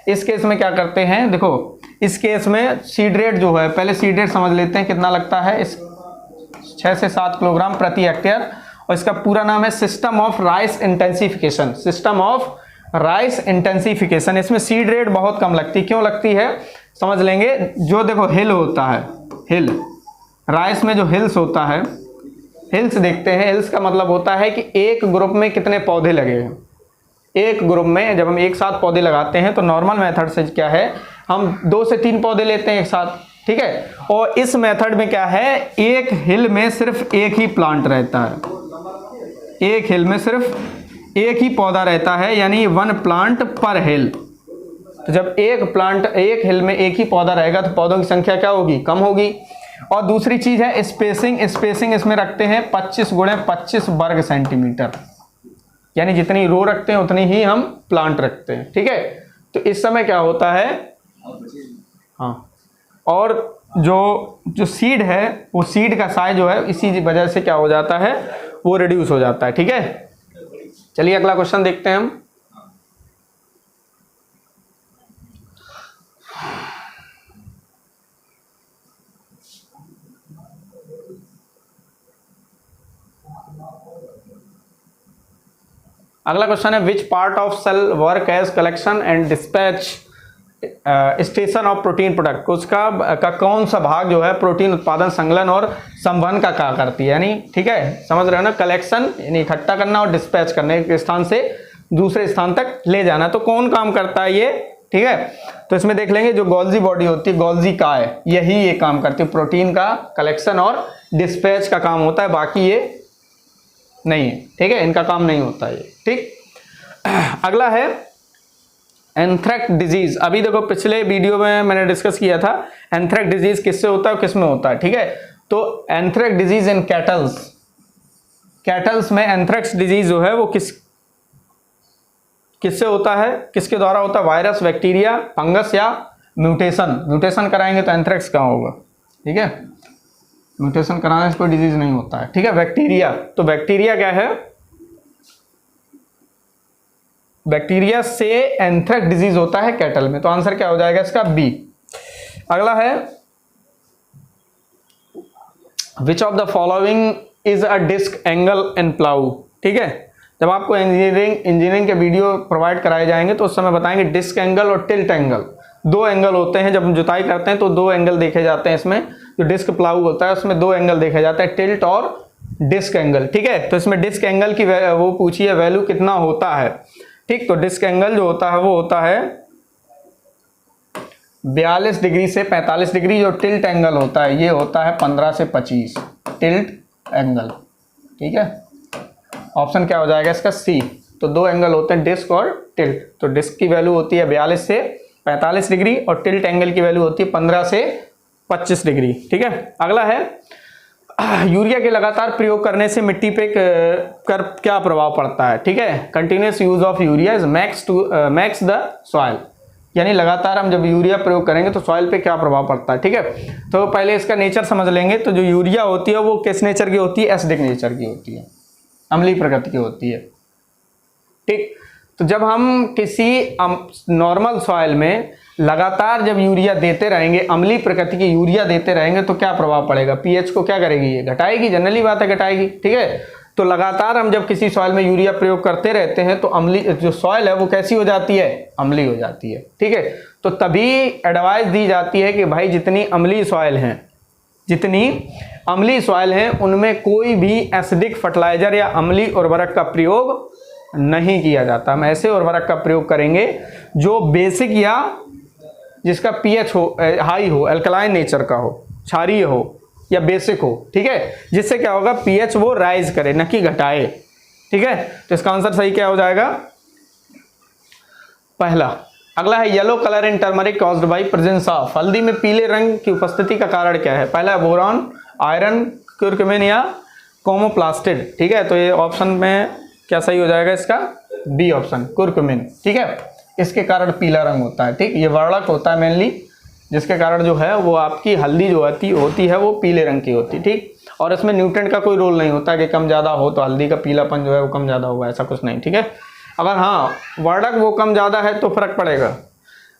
इस केस में क्या करते हैं, देखो इस केस में सीड रेट जो है, पहले सीड रेट समझ लेते हैं कितना लगता है। इस 6 से 7 किलोग्राम प्रति हेक्टेयर, और इसका पूरा नाम है system of rice intensification. System of rice intensification. इसमें सीड रेट बहुत कम लगती है। क्यों लगती है समझ लेंगे। जो देखो हिल होता है, हिल राइस में जो हिल्स होता है, हिल्स देखते हैं। हिल्स का मतलब होता है कि एक ग्रुप में कितने पौधे लगे हैं। एक ग्रुप में जब हम एक साथ पौधे लगाते हैं तो नॉर्मल मेथड से क्या है, हम 2 से 3 पौधे लेते हैं एक साथ। ठीक है, और इस मेथड में क्या है, एक हिल में सिर्फ एक ही प्लांट रहता है। एक हिल में सिर्फ एक ही पौधा रहता है, यानी 1 प्लांट पर हिल। तो जब एक हिल में एक ही पौधा रहेगा तो पौधों की संख्या क्या होगी? कम होगी। और दूसरी चीज है स्पेसिंग। स्पेसिंग इसमें रखते हैं 25 × 25 वर्ग सेंटीमीटर, यानी जितनी रो रखते हैं उतनी ही हम प्लांट रखते हैं। ठीक है, तो इस समय क्या होता है, हाँ, और जो सीड है वो सीड का साइज जो है इसी वजह से क्या हो जाता है, वो रिड्यूस हो जाता है। ठीक है, चलिए अगला क्वेश्चन देखते हैं हम। अगला क्वेश्चन है which part of cell work as collection and dispatch station of protein product. उसका कौन सा भाग जो है प्रोटीन उत्पादन, संकलन और संवहन का क्या करती है, यानी ठीक है समझ रहे हो ना। कलेक्शन यानी इकट्ठा करना और डिस्पैच करने, एक स्थान से दूसरे स्थान तक ले जाना। तो कौन काम करता है ये? ठीक है, तो इसमें देख लेंगे जो गोल्जी बॉडी होती है, गोल्जी काय, यही ये काम करती है। प्रोटीन का कलेक्शन और डिस्पैच का काम होता है, बाकी ये नहीं है। ठीक है, इनका काम नहीं होता है। ठीक, अगला है एंथ्रेक्स डिजीज। अभी देखो पिछले वीडियो में मैंने डिस्कस किया था एंथ्रेक्स डिजीज किससे होता है, किस में होता है। ठीक है, तो anthrax disease in kettles, kettles में एंथ्रेक्स डिजीज जो है वो किससे होता है, किसके द्वारा होता है? वायरस, बैक्टीरिया, फंगस या म्यूटेशन। म्यूटेशन कराएंगे तो एंथ्रेक्स कहाँ होगा? ठीक है, म्यूटेशन कराने से कोई डिजीज नहीं होता है। ठीक है, बैक्टीरिया, तो बैक्टीरिया क्या है, बैक्टीरिया से एंथ्रेक्स डिजीज होता है कैटल में। तो आंसर क्या हो जाएगा इसका? बी। अगला है which of the following is a disc angle in plough. ठीक है, जब आपको इंजीनियरिंग के वीडियो प्रोवाइड कराए जाएंगे तो उस समय बताएंगे डिस्क एंगल और टिल्ट एंगल। 2 एंगल होते हैं, जब हम जुताई करते हैं तो 2 एंगल देखे जाते हैं। इसमें जो डिस्क प्लाऊ होता है उसमें 2 एंगल देखे जाते हैं, टिल्ट और डिस्क एंगल। ठीक है, तो इसमें डिस्क एंगल की वो पूछिए वैल्यू कितना होता है। ठीक, तो डिस्क एंगल जो होता है वो होता है 42 डिग्री से 45 डिग्री। जो टिल्ट एंगल होता है ये होता है 15 से 25, टिल्ट एंगल। ठीक है, ऑप्शन क्या हो जाएगा इसका? सी। तो 2 एंगल होते हैं डिस्क और टिल्ट। तो डिस्क की वैल्यू होती है 42 से 45 डिग्री और टिल्ट एंगल की वैल्यू होती है 15 से 25 डिग्री। ठीक है, अगला है यूरिया के लगातार प्रयोग करने से मिट्टी पे क्या प्रभाव पड़ता है। ठीक है, continuous use of urea is max the soil, यानी लगातार हम जब यूरिया प्रयोग करेंगे तो सॉइल पे क्या प्रभाव पड़ता है। ठीक है, तो पहले इसका नेचर समझ लेंगे। तो जो यूरिया होती है वो किस नेचर की होती है? एसिडिक नेचर की होती है, अम्लीय प्रकृति की होती है। ठीक, तो जब हम किसी नॉर्मल सॉइल में लगातार जब यूरिया देते रहेंगे, अम्लीय प्रकृति की यूरिया देते रहेंगे तो क्या प्रभाव पड़ेगा? पीएच को क्या करेगी? ये घटाएगी, जनरली बात है घटाएगी। ठीक है, तो लगातार हम जब किसी सॉइल में यूरिया प्रयोग करते रहते हैं तो अम्लीय जो सॉइल है वो कैसी हो जाती है? अम्लीय हो जाती है। ठीक है, तो तभी एडवाइस दी जाती है कि भाई जितनी अम्लीय सॉइल हैं उनमें कोई भी एसिडिक फर्टिलाइजर या अम्लीय उर्वरक का प्रयोग नहीं किया जाता। हम ऐसे उर्वरक का प्रयोग करेंगे जो बेसिक या जिसका पीएच हो हाई हो, एल्कलाइन नेचर का हो, क्षारीय हो या बेसिक हो। ठीक है, जिससे क्या होगा? पीएच वो राइज करे न कि घटाए। ठीक है, तो इसका आंसर सही क्या हो जाएगा? पहला। अगला है yellow colour in turmeric caused by presence of, हल्दी में पीले रंग की उपस्थिति का कारण क्या है? पहला है बोरॉन, आयरन, क्यूरक्यूमिन या क्रोमोप्लास्टिड। ठीक है, तो ये ऑप्शन में क्या सही हो जाएगा इसका? B option, curcumin. ठीक है, इसके कारण पीला रंग होता है। ठीक, ये वर्णक होता है मेनली, जिसके कारण जो है वो आपकी हल्दी जो होती है वो पीले रंग की होती है। ठीक, और इसमें न्यूट्रेंट का कोई रोल नहीं होता कि कम ज़्यादा हो तो हल्दी का पीलापन जो है वो कम ज़्यादा होगा, ऐसा कुछ नहीं। ठीक है, अगर हाँ वर्णक वो कम ज़्यादा है तो फर्क पड़ेगा।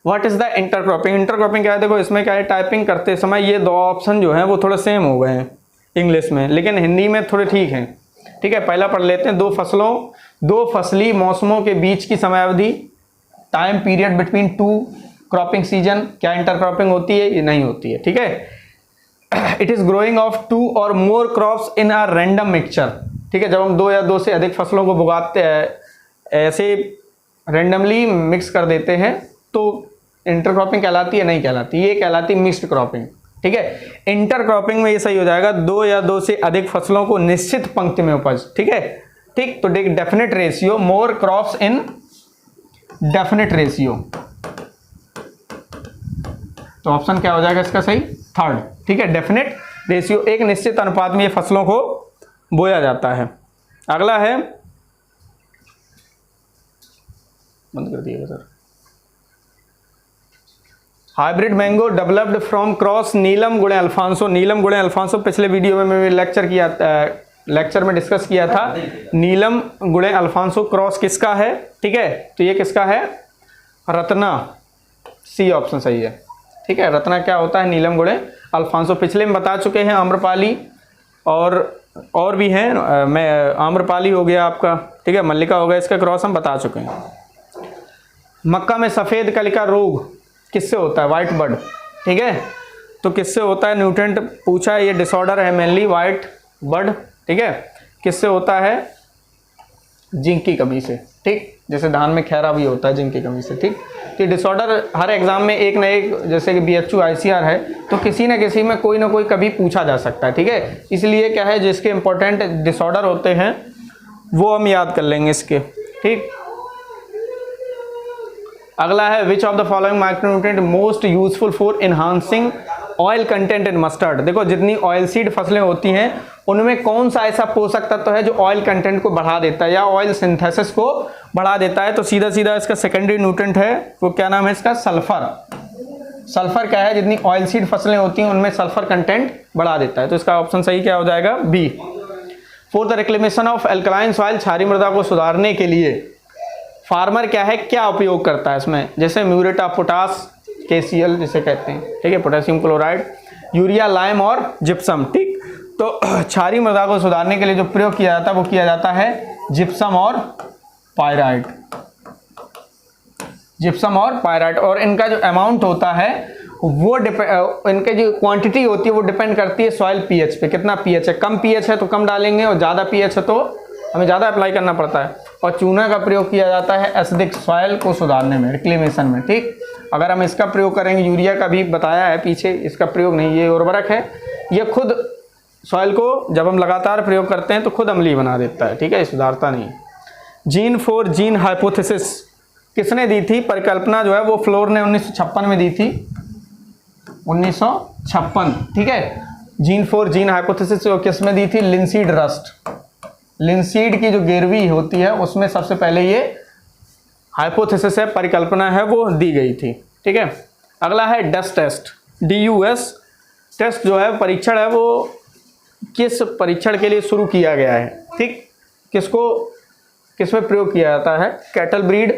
What is the intercropping? Intercropping क्या है? देखो इसमें क्या है, टाइपिंग करते समय ये दो ऑप्शन जो हैं वो थोड़े सेम हो गए हैं इंग्लिश में, लेकिन हिंदी में थोड़े ठीक हैं। ठीक है, पहला पढ़ लेते हैं। दो फसली मौसमों के बीच की समयावधि, time period between two cropping season, क्या इंटरक्रॉपिंग होती है? ये नहीं होती है। ठीक है, it is growing of two or more crops in a random mixture. ठीक है, जब हम दो या दो से अधिक फसलों को उगाते हैं, ऐसे रैंडमली मिक्स कर देते हैं, तो इंटरक्रॉपिंग कहलाती है? नहीं कहलाती, ये कहलाती मिक्स्ड क्रॉपिंग। ठीक है, इंटरक्रॉपिंग में ये सही हो जाएगा, दो या दो से अधिक फसलों को निश्चित पंक्ति में उपज। ठीक है, ठीक, तो डेफिनेट रेशियो, मोर क्रॉप्स इन डेफिनेट रेशियो, तो ऑप्शन क्या हो जाएगा इसका सही? थर्ड। ठीक है, डेफिनेट रेशियो, एक निश्चित अनुपात में ये फसलों को बोया जाता है। अगला है, बंद कर दिएगा sir. Hybrid mango developed from cross Neelam गुणे अल्फांसो। नीलम गुणे अल्फांसो पिछले वीडियो में मैंने लेक्चर में डिस्कस किया था। नीलम गुणे अल्फांसो क्रॉस किसका है? ठीक है, तो ये किसका है? रत्ना, सी ऑप्शन सही है। ठीक है, रत्ना क्या होता है? नीलम गुणे अल्फांसो, पिछले में बता चुके हैं। आम्रपाली और भी हैं, मैं आम्रपाली हो गया आपका, ठीक है, मल्लिका हो गया, इसका क्रॉस हम बता चुके हैं। मक्का में सफ़ेद कलिका रोग किससे होता है? White bird. ठीक है, तो किससे होता है? न्यूट्रेंट पूछा है, ये डिसऑर्डर है मेनली वाइट बर्ड। ठीक है, किससे होता है? जिंक की कमी से। ठीक, जैसे धान में खैरा भी होता है जिंक की कमी से। ठीक, तो डिसऑर्डर हर एग्जाम में एक न एक, जैसे कि BHU ICR है, तो किसी न किसी में कोई ना कोई कभी पूछा जा सकता है। ठीक है, इसलिए क्या है, जिसके इंपॉर्टेंट डिसऑर्डर होते हैं वो हम याद कर लेंगे इसके। ठीक, अगला है, which of the following micronutrient most useful for enhancing oil content in mustard. देखो जितनी ऑयल सीड फसलें होती हैं उनमें कौन सा ऐसा पोषक तत्व है जो ऑयल कंटेंट को बढ़ा देता है या ऑयल सिंथेसिस को बढ़ा देता है? तो सीधा सीधा इसका सेकेंडरी न्यूट्रिएंट है, वो क्या नाम है इसका? सल्फर। सल्फर क्या है? जितनी ऑयल सीड फसलें होती हैं उनमें सल्फर कंटेंट बढ़ा देता है, तो इसका ऑप्शन सही क्या हो जाएगा? B. For the reclamation of alkaline soil, क्षारीय मृदा को सुधारने के लिए फार्मर क्या है, क्या उपयोग करता है इसमें? जैसे म्यूरेट ऑफ पोटास, KCl जिसे कहते हैं। ठीक है, पोटेशियम क्लोराइड, यूरिया, लाइम और जिप्सम। ठीक, तो क्षारीय मृदा को सुधारने के लिए जो प्रयोग किया जाता है वो किया जाता है जिप्सम और पायराइट। जिप्सम और पायराइट, और इनका जो अमाउंट होता है वो इनके जो क्वांटिटी होती है वो डिपेंड करती है सॉइल पीएच पे। कितना पीएच है? कम पीएच है तो कम डालेंगे, और ज़्यादा पीएच है तो हमें ज़्यादा अप्लाई करना पड़ता है। और चूना का प्रयोग किया जाता है एसिडिक सॉइल को सुधारने में, रिक्लेमेशन में। ठीक, अगर हम इसका प्रयोग करेंगे, यूरिया का भी बताया है पीछे, इसका प्रयोग नहीं, ये उर्वरक है, ये खुद सॉइल को जब हम लगातार प्रयोग करते हैं तो खुद अम्लीय बना देता है। ठीक है, ये सुधारता नहीं। जीन फॉर जीन हाइपोथेसिस किसने दी थी? परिकल्पना जो है वो फ्लोर ने 1956 में दी थी, 1956। ठीक है, जीन फॉर जीन हाइपोथेसिस किस में दी थी? लिंसीड रस्ट, लिंसीड की जो गिरवी होती है उसमें सबसे पहले ये हाइपोथेसिस है, परिकल्पना है, वो दी गई थी। ठीक है, अगला है डस्ट टेस्ट, DUS टेस्ट जो है परीक्षण है, वो किस परीक्षण के लिए शुरू किया गया है? ठीक, किस में प्रयोग किया जाता है? Cattle breed,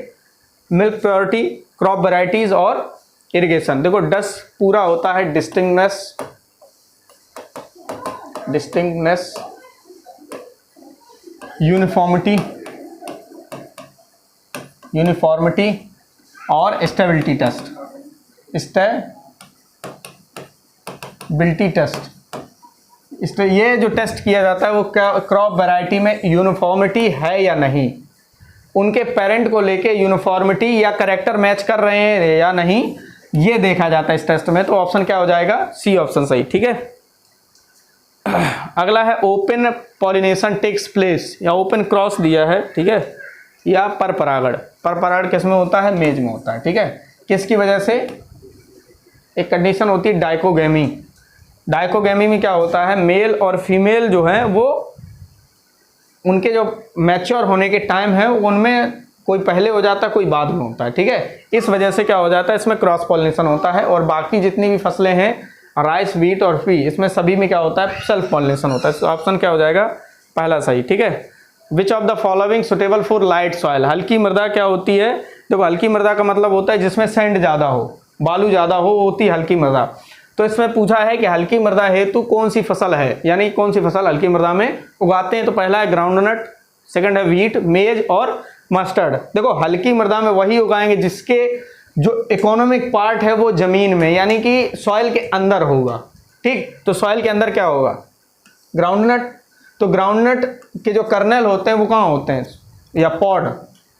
milk purity, crop varieties और इरिगेशन। देखो डस्ट पूरा होता है डिस्टिंक्टनेस, यूनिफॉर्मिटी और स्टेबिलिटी टेस्ट, ये जो टेस्ट किया जाता है वो क्रॉप वैरायटी में यूनिफॉर्मिटी है या नहीं, उनके पेरेंट को लेके यूनिफॉर्मिटी या करेक्टर मैच कर रहे हैं या नहीं, ये देखा जाता है इस टेस्ट में। तो ऑप्शन क्या हो जाएगा? सी ऑप्शन सही। ठीक है, अगला है ओपन पॉलिनेशन टेक्स प्लेस, या ओपन क्रॉस दिया है, ठीक है, या पर परागण। पर परागण किस में होता है? मेज में होता है। ठीक है, किसकी वजह से? एक कंडीशन होती है डाइकोगेमी। डाइकोगेमी में क्या होता है, मेल और फीमेल जो है वो उनके जो मैच्योर होने के टाइम है उनमें कोई पहले हो जाता है, कोई बाद में होता है, ठीक है। इस वजह से क्या हो जाता है, इसमें क्रॉस पॉलिनेशन होता है। और बाकी जितनी भी फसलें हैं, राइस, व्हीट और पी, इसमें सभी में क्या होता है, सेल्फ पॉलिनेशन होता है। तो ऑप्शन क्या हो जाएगा, पहला सही, ठीक है। Which of the following suitable for light soil? हल्की मृदा क्या होती है? देखो, हल्की मृदा का मतलब होता है जिसमें सैंड ज़्यादा हो, बालू ज़्यादा हो, वो होती है हल्की मृदा। तो इसमें पूछा है कि हल्की मृदा हेतु कौन सी फसल है, यानी कौन सी फसल हल्की मृदा में उगाते हैं। तो पहला है ग्राउंडनट, सेकंड है व्हीट, मेज और मस्टर्ड। देखो, हल्की मृदा में वही उगाएंगे जिसके जो इकोनॉमिक पार्ट है वो जमीन में, यानी कि सॉइल के अंदर होगा, ठीक। तो सॉइल के अंदर क्या होगा, ग्राउंडनट। तो ग्राउंडनट के जो कर्नल होते हैं वो कहाँ होते हैं, या पॉड,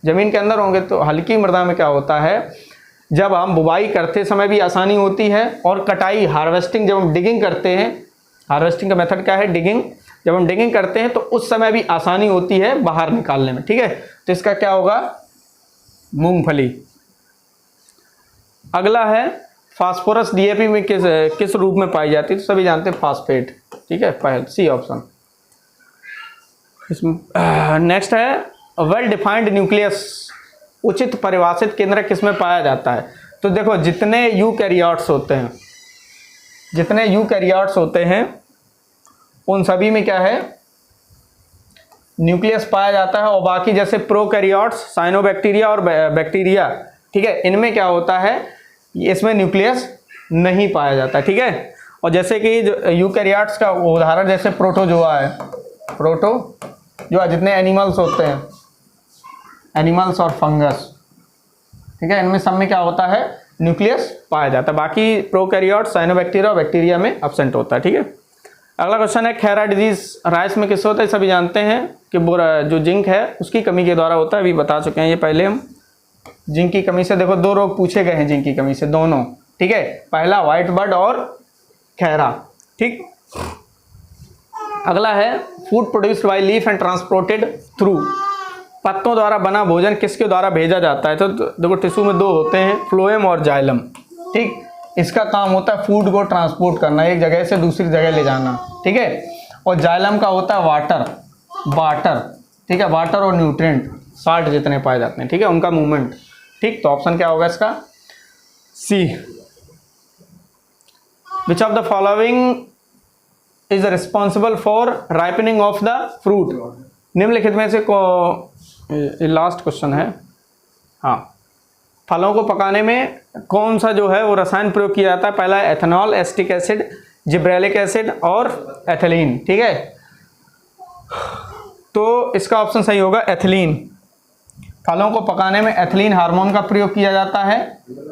जमीन के अंदर होंगे। तो हल्की मृदा में क्या होता है, जब हम बुवाई करते समय भी आसानी होती है, और कटाई, हार्वेस्टिंग, जब हम डिगिंग करते हैं, हार्वेस्टिंग का मेथड क्या है, डिगिंग, जब हम डिगिंग करते हैं तो उस समय भी आसानी होती है बाहर निकालने में, ठीक है। तो इसका क्या होगा, मूंगफली। अगला है फास्फोरस डीएपी में किस रूप में पाई जाती है? तो सभी जानते हैं फास्फेट, ठीक है, पहले सी ऑप्शन। नेक्स्ट है वेल डिफाइंड न्यूक्लियस, उचित परिभाषित केंद्रक किसमें पाया जाता है? तो देखो, जितने यूकैरियोट्स होते हैं, जितने यूकैरियोट्स होते हैं उन सभी में क्या है, न्यूक्लियस पाया जाता है। और बाकी जैसे प्रोकैरियोट्स, साइनोबैक्टीरिया और बैक्टीरिया, ठीक है, इनमें क्या होता है, इसमें न्यूक्लियस नहीं पाया जाता, ठीक है। और जैसे कि जो यूकैरियोट्स का उदाहरण जैसे प्रोटोजोआ है, प्रोटोजोआ जितने एनिमल्स होते हैं, एनिमल्स और फंगस, ठीक है, इनमें सब में क्या होता है, न्यूक्लियस पाया जाता है। बाकी प्रोकैरियोट्स, साइनोबैक्टीरिया और बैक्टीरिया में एब्सेंट होता है, ठीक है। अगला क्वेश्चन है खैरा डिजीज राइस में किससे होता है? सभी जानते हैं कि जो जिंक है उसकी कमी के द्वारा होता है, अभी बता चुके हैं ये पहले हम। जिंक की कमी से देखो 2 रोग पूछे गए हैं जिंक की कमी से, दोनों, ठीक है, पहला व्हाइट बर्ड और खैरा, ठीक। अगला है food produced by leaf and transported through, पत्तों द्वारा बना भोजन किसके द्वारा भेजा जाता है? तो देखो, टिश्यू में 2 होते हैं, फ्लोएम और जाइलम, ठीक। इसका काम होता है फूड को ट्रांसपोर्ट करना, एक जगह से दूसरी जगह ले जाना, ठीक है। और जाइलम का होता है वाटर, ठीक है, वाटर और न्यूट्रिएंट, साल्ट जितने पाए जाते हैं, ठीक है, उनका मूवमेंट, ठीक। तो ऑप्शन क्या होगा इसका, C. Which of the following is responsible for ripening of the fruit? निम्नलिखित में से लास्ट क्वेश्चन है, हाँ, फलों को पकाने में कौन सा जो है वो रसायन प्रयोग किया जाता है? पहला है ethanol, acetic acid, gibberellic acid और एथिलीन, ठीक है। तो इसका ऑप्शन सही होगा एथिलीन। फलों को पकाने में एथिलीन हार्मोन का प्रयोग किया जाता है,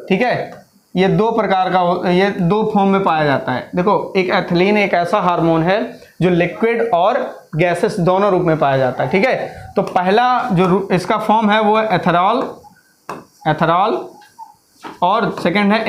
ठीक है। ये 2 प्रकार का, ये 2 फॉर्म में पाया जाता है। देखो, एक एथिलीन एक ऐसा हार्मोन है जो लिक्विड और गैसेस दोनों रूप में पाया जाता है, ठीक है। तो पहला जो इसका फॉर्म है वो है एथेरॉल और सेकंड है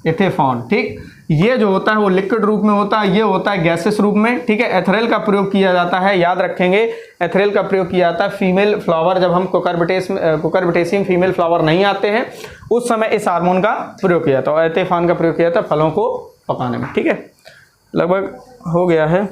एथेफॉन, ठीक। ये जो होता है वो लिक्विड रूप में होता है, ये होता है गैसेस रूप में, ठीक है। एथेरल का प्रयोग किया जाता है, याद रखेंगे, एथेरल का प्रयोग किया जाता है फीमेल फ्लावर, जब हम कुकुरबिटेसी फीमेल फ्लावर नहीं आते हैं उस समय इस हार्मोन का प्रयोग किया जाता है। और एथेफॉन का प्रयोग किया जाता है फलों को पकाने में, ठीक है। लगभग हो गया है।